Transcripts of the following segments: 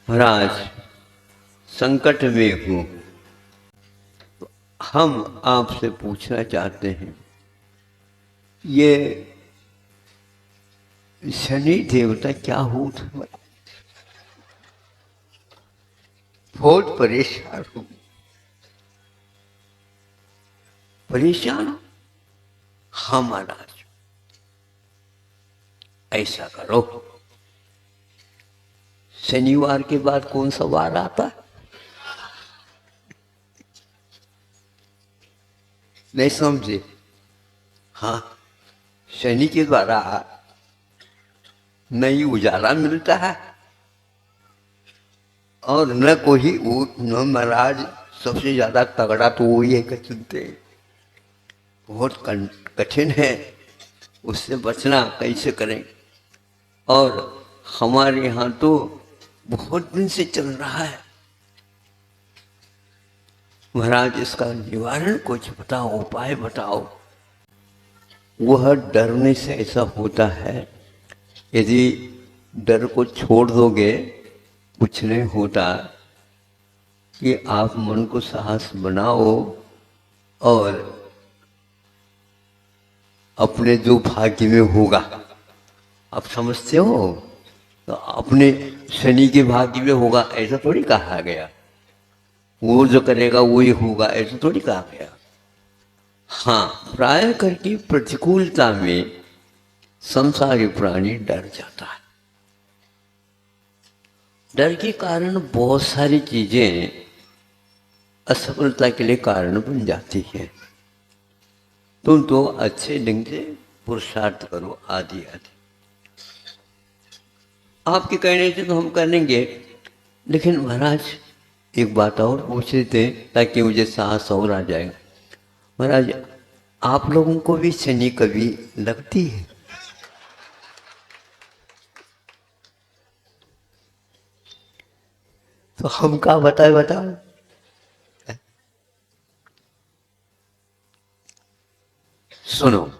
महाराज संकट में हूँ, हम आपसे पूछना चाहते हैं, ये शनि देवता क्या होता है? बहुत परेशान हूँ। परेशान हो? हाँ महाराज, ऐसा करो, शनिवार के बाद कौन सा वार आता है? नहीं समझे? हाँ, शनि के द्वारा नई उजाला मिलता है और न कोई न महाराज। सबसे ज्यादा तगड़ा तो वही है कि चुनते बहुत कठिन है, उससे बचना कैसे करें। और हमारे यहाँ तो बहुत दिन से चल रहा है महाराज, इसका निवारण कुछ बताओ, उपाय बताओ। वह डरने से ऐसा होता है, यदि डर को छोड़ दोगे कुछ नहीं होता, कि आप मन को साहस बनाओ और अपने जो भाग्य में होगा, आप समझते हो, तो अपने शनि के भाग्य में होगा ऐसा थोड़ी कहा गया। वो जो करेगा वही होगा ऐसा थोड़ी कहा गया। हाँ, प्राय करके प्रतिकूलता में संसारी प्राणी डर जाता है। डर के कारण बहुत सारी चीजें असफलता के लिए कारण बन जाती है। तुम तो अच्छे ढंग से पुरुषार्थ करो, आदि आदि। आपके कहने से तो हम करेंगे, लेकिन महाराज एक बात और पूछ लेते हैं ताकि मुझे साहस और आ जाएगा। महाराज, आप लोगों को भी शनि कभी लगती है? तो हम क्या बताए, बताओ। सुनो,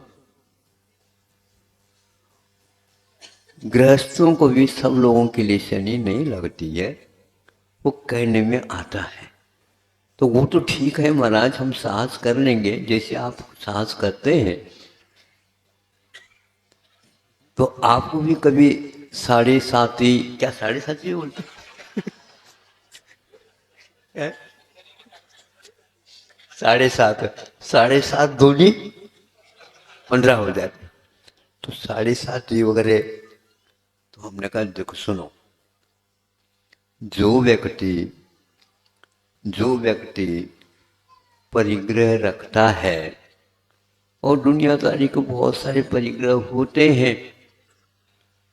गृहस्थों को भी सब लोगों के लिए शनि नहीं लगती है, वो कहने में आता है। तो वो तो ठीक है महाराज, हम साहस कर लेंगे जैसे आप साहस करते हैं। तो आपको भी कभी 7.5 क्या 7.5 बोलते हैं? 7.5 7.5 दूनी 15 हो जाते, तो 7.5 वगैरह। तो हमने कहा देखो सुनो, जो व्यक्ति जो व्यक्ति परिग्रह रखता है, और दुनियादारी को बहुत सारे परिग्रह होते हैं,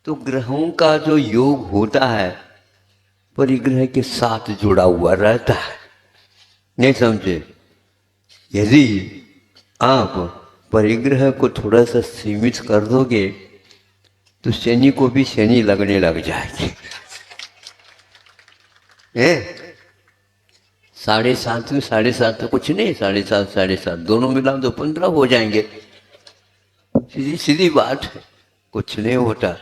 तो ग्रहों का जो योग होता है परिग्रह के साथ जुड़ा हुआ रहता है। नहीं समझे? यदि आप परिग्रह को थोड़ा सा सीमित कर दोगे तो शनि को भी शनि लगने लग जाएगी। 7.5 में 7.5 तो कुछ नहीं, 7.5 7.5 दोनों मिला तो 15 हो जाएंगे। सीधी सीधी बात है, कुछ नहीं होता।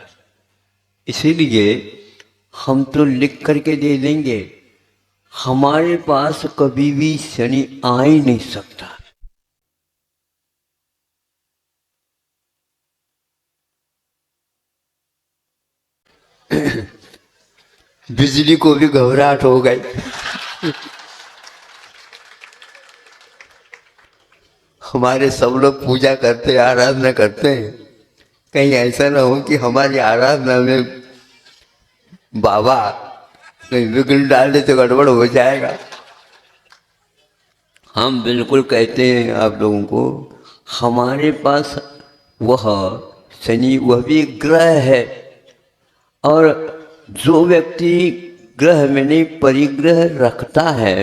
इसीलिए हम तो लिख करके दे देंगे, हमारे पास कभी भी शनि आ ही नहीं सकता। बिजली को भी घबराहट हो गई। हमारे सब लोग पूजा करते, आराधना करते हैं, कहीं ऐसा ना हो कि हमारी आराधना में बाबा कहीं विघ्न डाल दे तो गड़बड़ हो जाएगा। हम बिल्कुल कहते हैं आप लोगों को, हमारे पास वह शनि वह भी ग्रह है, और जो व्यक्ति ग्रह में नहीं परिग्रह रखता है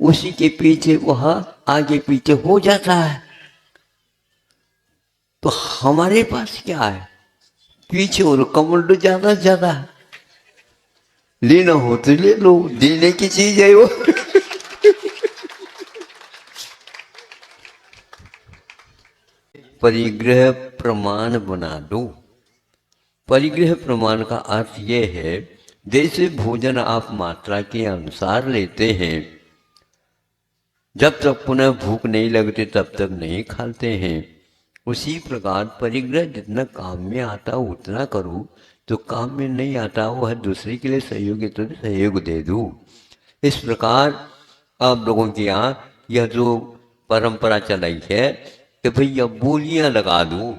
उसी के पीछे वह आगे पीछे हो जाता है। तो हमारे पास क्या है, पीछे और कमंड ज्यादा ज्यादा है। लेना हो तो ले लो, देने की चीज है वो। परिग्रह प्रमाण बना दो। परिग्रह प्रमाण का अर्थ यह है जैसे भोजन आप मात्रा के अनुसार लेते हैं, जब तक पुनः भूख नहीं लगती तब तक नहीं खाते हैं, उसी प्रकार परिग्रह जितना काम में आता उतना करो, तो काम में नहीं आता वह दूसरे के लिए सहयोग है तो सहयोग दे दो। इस प्रकार आप लोगों के यहाँ यह जो परंपरा चलाई है कि भाई अब बोलियां लगा दो,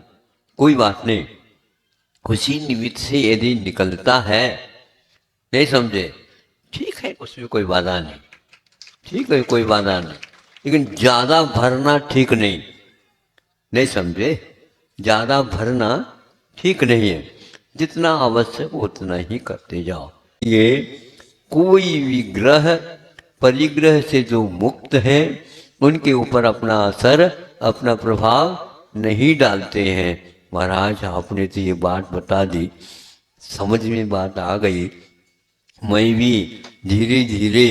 कोई बात नहीं, उसी निमित्त से यदि निकलता है, नहीं समझे, ठीक है, उसमें कोई बाधा नहीं, ठीक है, कोई बाधा नहीं, लेकिन ज्यादा भरना ठीक नहीं, नहीं समझे, ज्यादा भरना ठीक नहीं है, जितना आवश्यक उतना ही करते जाओ। ये कोई भी ग्रह परिग्रह से जो मुक्त है उनके ऊपर अपना असर, अपना प्रभाव नहीं डालते हैं। महाराज आपने तो ये बात बता दी, समझ में बात आ गई। मैं भी धीरे धीरे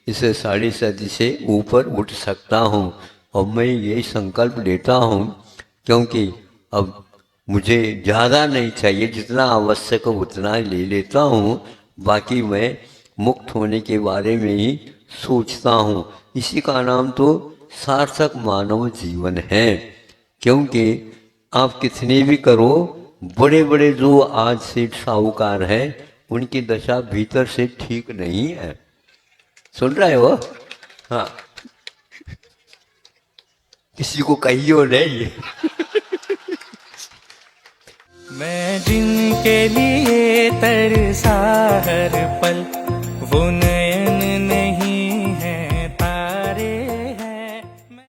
इस 7.5 से ऊपर उठ सकता हूँ और मैं ये संकल्प लेता हूँ, क्योंकि अब मुझे ज़्यादा नहीं चाहिए, जितना आवश्यक हो उतना ले लेता हूँ, बाकी मैं मुक्त होने के बारे में ही सोचता हूँ। इसी का नाम तो सार्थक मानव जीवन है, क्योंकि आप कितने भी करो, बड़े बड़े जो आज सेठ साहूकार हैं उनकी दशा भीतर से ठीक नहीं है। सुन रहे हो? हाँ, किसी को कहियो नहीं। मैं जिनके लिए तरसा हर पल वो नहीं